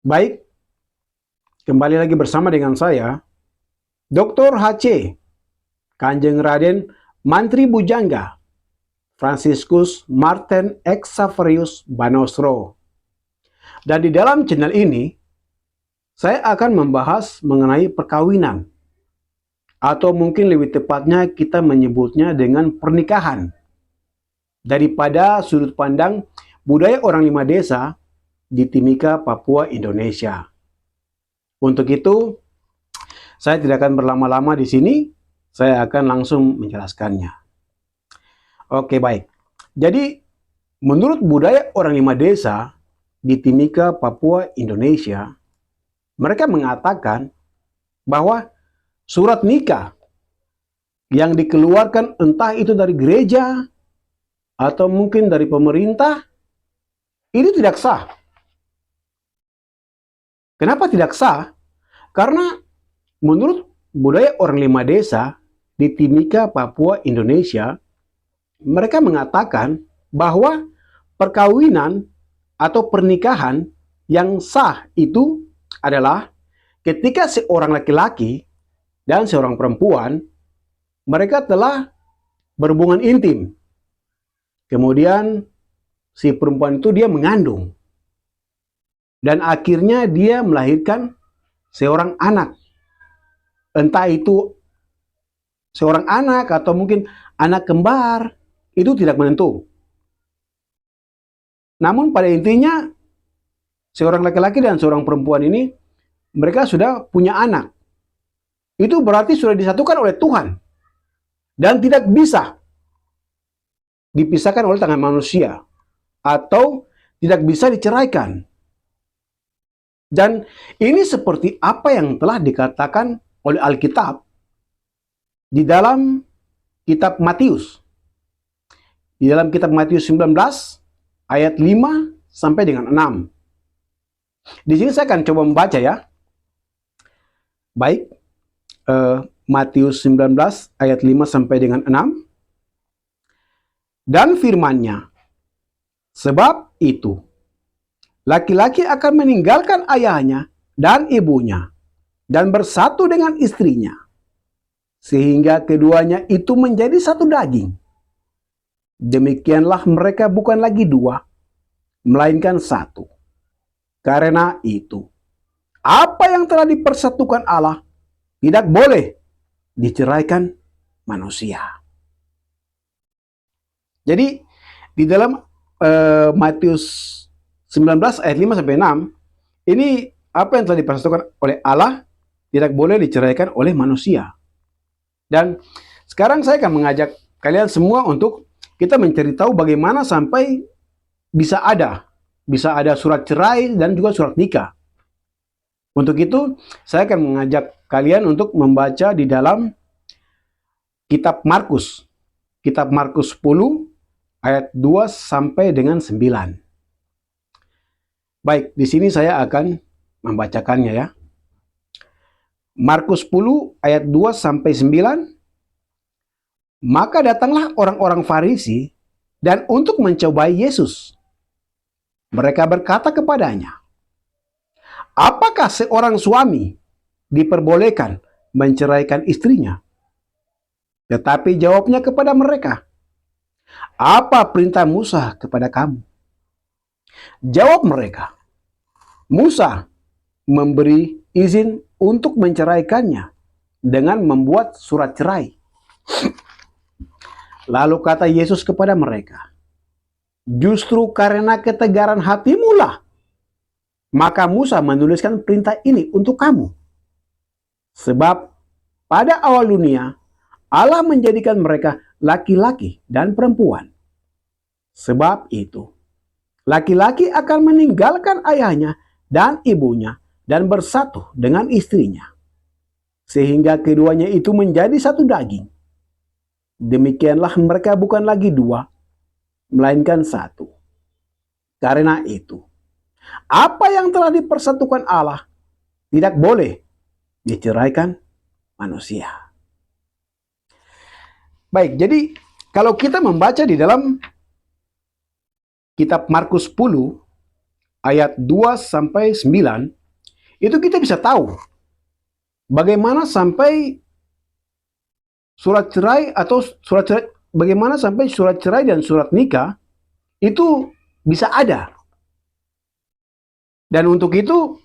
Baik, kembali lagi bersama dengan saya, Dr. HC, Kanjeng Raden Mantri Bujangga, Franciscus Martin Xaverius Banosro. Dan di dalam channel ini, saya akan membahas mengenai perkawinan, atau mungkin lebih tepatnya kita menyebutnya dengan pernikahan, daripada sudut pandang budaya orang lima desa di Timika, Papua, Indonesia. Untuk itu, saya tidak akan berlama-lama di sini, saya akan langsung menjelaskannya. Oke, baik. Jadi, menurut budaya orang lima desa di Timika, Papua, Indonesia, mereka mengatakan bahwa surat nikah yang dikeluarkan entah itu dari gereja atau mungkin dari pemerintah, ini tidak sah. Kenapa tidak sah? Karena menurut budaya orang lima desa di Timika, Papua, Indonesia, mereka mengatakan bahwa perkawinan atau pernikahan yang sah itu adalah ketika seorang laki-laki dan seorang perempuan mereka telah berhubungan intim. Kemudian si perempuan itu dia mengandung dan akhirnya dia melahirkan seorang anak. Entah itu seorang anak atau mungkin anak kembar, itu tidak menentu. Namun pada intinya seorang laki-laki dan seorang perempuan ini mereka sudah punya anak. Itu berarti sudah disatukan oleh Tuhan dan tidak bisa dipisahkan oleh tangan manusia atau tidak bisa diceraikan. Dan ini seperti apa yang telah dikatakan oleh Alkitab di dalam kitab Matius. Di dalam kitab Matius 19 ayat 5 sampai dengan 6. Di sini saya akan coba membaca ya. Baik, Matius 19 ayat 5 sampai dengan 6. Dan firman-Nya, sebab itu laki-laki akan meninggalkan ayahnya dan ibunya dan bersatu dengan istrinya, sehingga keduanya itu menjadi satu daging. Demikianlah mereka bukan lagi dua, melainkan satu. Karena itu, apa yang telah dipersatukan Allah tidak boleh diceraikan manusia. Jadi di dalam Matius 19 ayat 5 sampai 6, ini apa yang telah dipersatukan oleh Allah tidak boleh diceraikan oleh manusia. Dan sekarang saya akan mengajak kalian semua untuk kita mencari tahu bagaimana sampai bisa ada surat cerai dan juga surat nikah. Untuk itu, saya akan mengajak kalian untuk membaca di dalam kitab Markus. Kitab Markus 10 ayat 2 sampai dengan 9. Baik, di sini saya akan membacakannya ya. Markus 10 ayat 2 sampai 9. Maka datanglah orang-orang Farisi dan untuk mencobai Yesus. Mereka berkata kepadanya, apakah seorang suami diperbolehkan menceraikan istrinya? Tetapi jawabnya kepada mereka, apa perintah Musa kepada kamu? Jawab mereka, Musa memberi izin untuk menceraikannya dengan membuat surat cerai. Lalu kata Yesus kepada mereka, justru karena ketegaran hatimu lah, maka Musa menuliskan perintah ini untuk kamu. Sebab pada awal dunia, Allah menjadikan mereka laki-laki dan perempuan. Sebab itu, laki-laki akan meninggalkan ayahnya dan ibunya dan bersatu dengan istrinya, sehingga keduanya itu menjadi satu daging. Demikianlah mereka bukan lagi dua, melainkan satu. Karena itu, apa yang telah dipersatukan Allah tidak boleh diceraikan manusia. Baik, jadi kalau kita membaca di dalam kitab Markus 10 ayat 2-9, itu kita bisa tahu bagaimana sampai surat cerai atau surat cerai, bagaimana sampai surat cerai dan surat nikah itu bisa ada. Dan untuk itu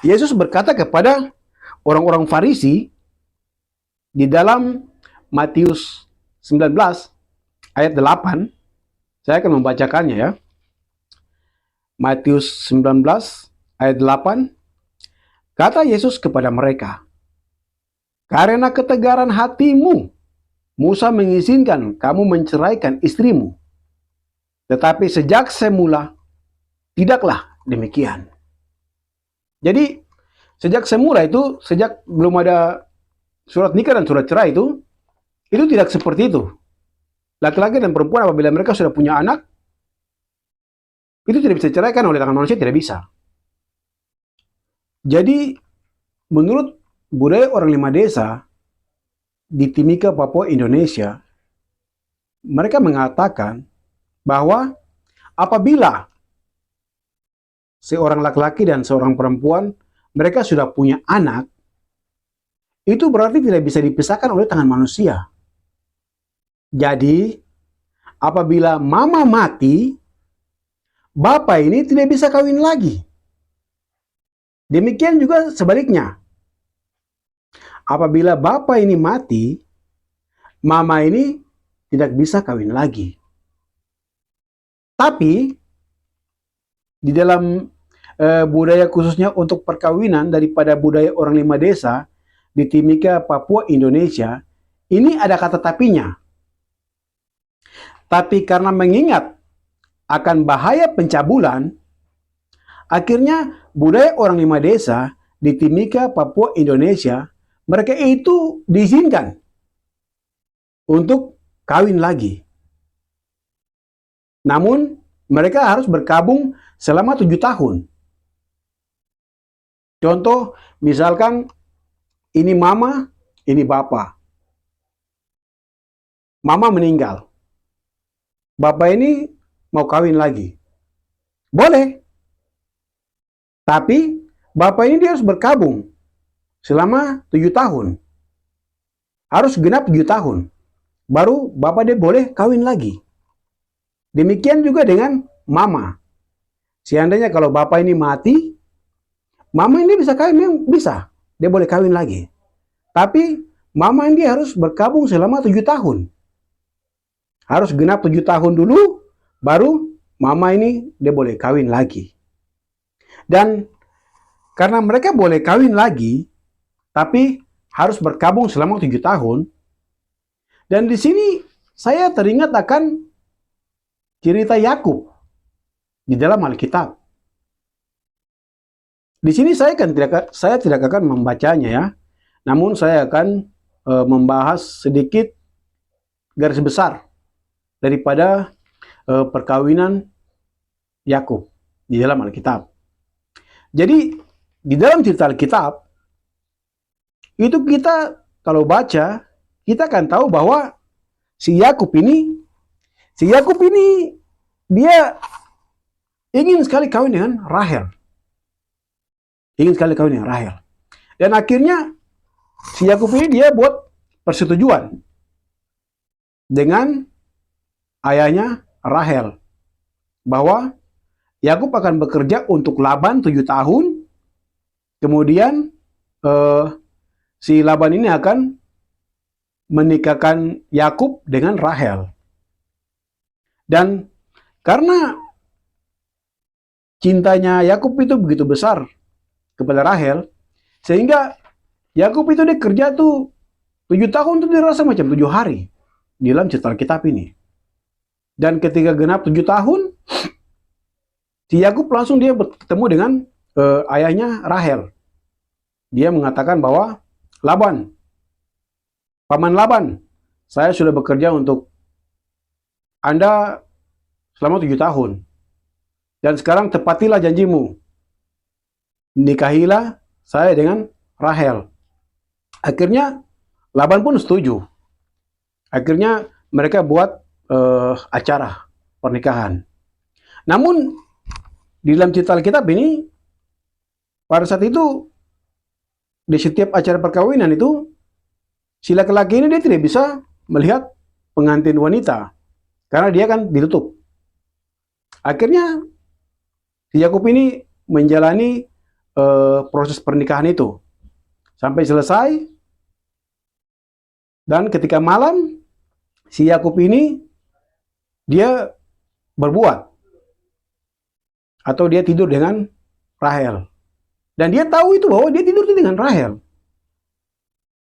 Yesus berkata kepada orang-orang Farisi di dalam Matius 19 ayat 8, saya akan membacakannya ya. Matius 19 ayat 8, kata Yesus kepada mereka, karena ketegaran hatimu, Musa mengizinkan kamu menceraikan istrimu. Tetapi sejak semula, tidaklah demikian. Jadi, sejak semula itu, sejak belum ada surat nikah dan surat cerai itu tidak seperti itu. Laki-laki dan perempuan apabila mereka sudah punya anak, itu tidak bisa diceraikan oleh tangan manusia, tidak bisa. Jadi, menurut budaya orang lima desa di Timika, Papua, Indonesia, mereka mengatakan bahwa apabila seorang laki-laki dan seorang perempuan mereka sudah punya anak, itu berarti tidak bisa dipisahkan oleh tangan manusia. Jadi, apabila mama mati, bapak ini tidak bisa kawin lagi. Demikian juga sebaliknya. Apabila bapak ini mati, mama ini tidak bisa kawin lagi. Tapi, di dalam budaya khususnya untuk perkawinan daripada budaya orang lima desa di Timika, Papua, Indonesia, ini ada kata tapinya. Tapi karena mengingat akan bahaya pencabulan, akhirnya budaya orang lima desa di Timika, Papua, Indonesia, mereka itu diizinkan untuk kawin lagi. Namun, mereka harus berkabung selama 7 tahun. Contoh, misalkan ini mama, ini bapak. Mama meninggal. Bapak ini mau kawin lagi. Boleh. Tapi, bapak ini dia harus berkabung selama 7 tahun. Harus genap 7 tahun. Baru bapak dia boleh kawin lagi. Demikian juga dengan mama. Seandainya kalau bapak ini mati, mama ini bisa kawin, bisa. Dia boleh kawin lagi. Tapi mama ini harus berkabung selama 7 tahun. Harus genap 7 tahun dulu, baru mama ini dia boleh kawin lagi. Dan karena mereka boleh kawin lagi, tapi harus berkabung selama 7 tahun. Dan di sini saya teringat akan cerita Yakub di dalam Alkitab. Di sini saya tidak akan membacanya ya, namun saya akan membahas sedikit garis besar daripada perkawinan Yakub di dalam Alkitab. Jadi di dalam cerita Alkitab itu kita kalau baca, kita akan tahu bahwa si Yakub ini dia ingin sekali kawin dengan Rahel. Ingin sekali kawin dengan Rahel. Dan akhirnya si Yakub ini dia buat persetujuan dengan ayahnya Rahel bahwa Yakub akan bekerja untuk Laban 7 tahun. Kemudian si Laban ini akan menikahkan Yakub dengan Rahel. Dan karena cintanya Yakub itu begitu besar kepada Rahel, sehingga Yakub itu dia kerja tuh 7 tahun itu dirasa macam 7 hari di dalam cerita Alkitab ini. Dan ketika genap 7 tahun, si Yakub langsung dia bertemu dengan ayahnya Rahel. Dia mengatakan bahwa Laban, paman Laban, saya sudah bekerja untuk Anda selama 7 tahun. Dan sekarang tepatilah janjimu. Nikahilah saya dengan Rahel. Akhirnya Laban pun setuju. Akhirnya mereka buat acara pernikahan. Namun di dalam cerita Alkitab ini, pada saat itu, di setiap acara perkawinan itu, si laki-laki ini dia tidak bisa melihat pengantin wanita, karena dia kan ditutup. Akhirnya, si Yakub ini menjalani proses pernikahan itu sampai selesai, dan ketika malam, si Yakub ini dia berbuat atau dia tidur dengan Rahel. Dan dia tahu itu bahwa dia tidur dengan Rahel.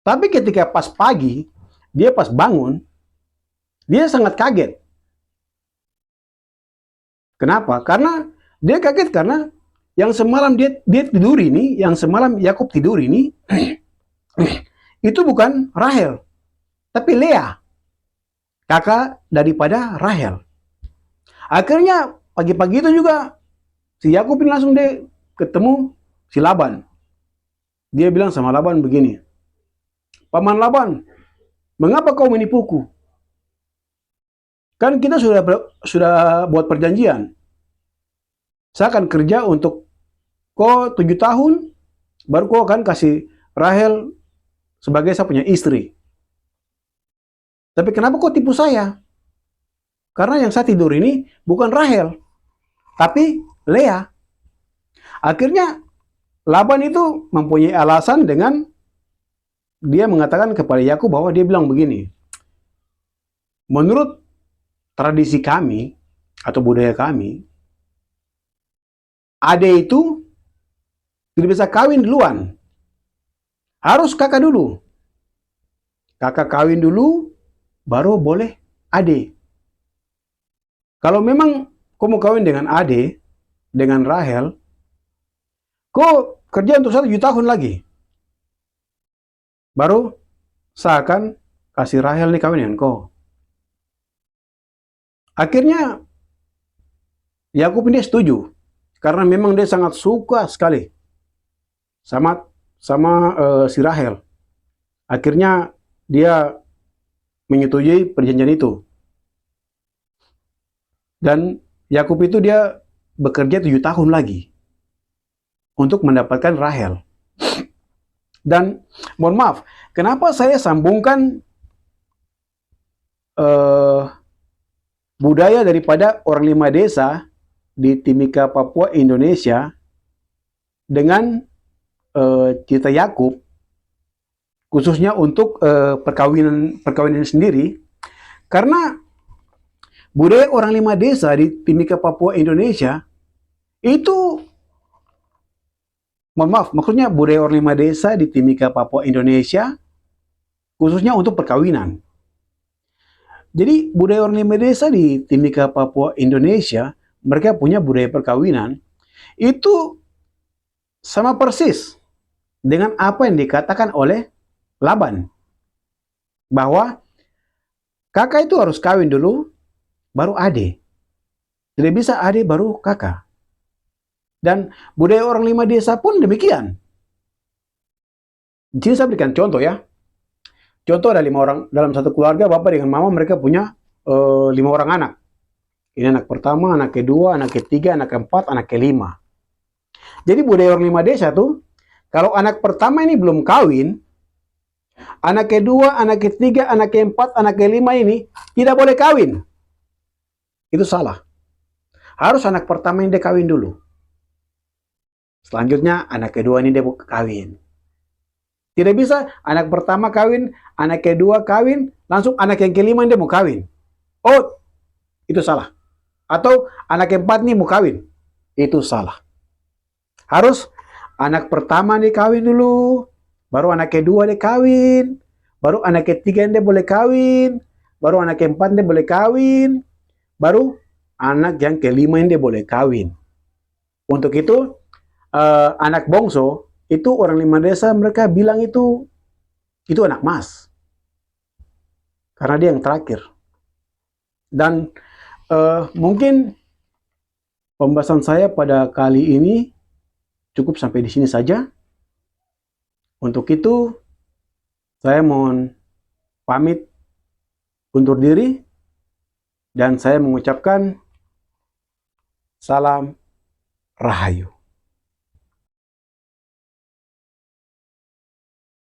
Tapi ketika pas pagi, dia pas bangun, dia sangat kaget. Kenapa? Karena dia kaget karena yang semalam dia tidur ini, yang semalam Yakub tidur ini, itu bukan Rahel, tapi Lea, kakak daripada Rahel. Akhirnya pagi-pagi itu juga si Yakub ini langsung dia ketemu si Laban. Dia bilang sama Laban begini, "Paman Laban, mengapa kau menipuku? Kan kita sudah buat perjanjian. Saya akan kerja untuk kau 7 tahun, baru kau akan kasih Rahel sebagai saya punya istri. Tapi kenapa kau tipu saya? Karena yang saya tidur ini bukan Rahel, tapi Lea." Akhirnya Laban itu mempunyai alasan dengan dia mengatakan kepada Yakub bahwa dia bilang begini, "Menurut tradisi kami atau budaya kami, ade itu tidak bisa kawin duluan. Harus kakak dulu. Kakak kawin dulu, baru boleh ade. Kalau memang kau mau kawin dengan ade, dengan Rahel, kau kerja untuk 1 tahun lagi. Baru saya akan kasih Rahel nih kawin dengan kau." Akhirnya Yakub ini setuju, karena memang dia sangat suka sekali sama si Rahel. Akhirnya dia menyetujui perjanjian itu. Dan Yakub itu dia bekerja 7 tahun lagi untuk mendapatkan Rahel. Dan mohon maaf, kenapa saya sambungkan budaya daripada orang 5 desa di Timika, Papua, Indonesia dengan cerita Yakub, khususnya untuk perkawinan sendiri, karena budaya orang 5 desa di Timika, Papua, Indonesia itu, mohon maaf, maksudnya budaya orang 5 desa di Timika, Papua, Indonesia khususnya untuk perkawinan. Jadi budaya orang 5 desa di Timika, Papua, Indonesia, mereka punya budaya perkawinan itu sama persis dengan apa yang dikatakan oleh Laban, bahwa kakak itu harus kawin dulu, baru adik. Tidak bisa adik baru kakak. Dan budaya orang 5 desa pun demikian. Di sini saya berikan contoh ya. Contoh ada 5 orang dalam satu keluarga, bapak dengan mama mereka punya 5 orang anak. Ini anak pertama, anak kedua, anak ketiga, anak keempat, anak kelima. Jadi budaya orang 5 desa tuh, kalau anak pertama ini belum kawin, anak kedua, anak ketiga, anak keempat, anak kelima ini tidak boleh kawin. Itu salah. Harus anak pertama ini dia kawin dulu. Selanjutnya anak kedua ini dia kawin. Tidak bisa anak pertama kawin, anak kedua kawin, langsung anak yang kelima ini dia mau kawin. Oh, itu salah. Atau anak keempat nih mau kawin. Itu salah. Harus anak pertama nih kawin dulu, baru anak kedua dia kawin, baru anak ketiga dia boleh kawin, baru anak keempat dia boleh kawin, baru anak yang kelima dia boleh kawin. Untuk itu anak bongso itu orang 5 desa mereka bilang itu anak mas, karena dia yang terakhir. Dan mungkin pembahasan saya pada kali ini cukup sampai di sini saja. Untuk itu saya mohon pamit undur diri dan saya mengucapkan salam Rahayu.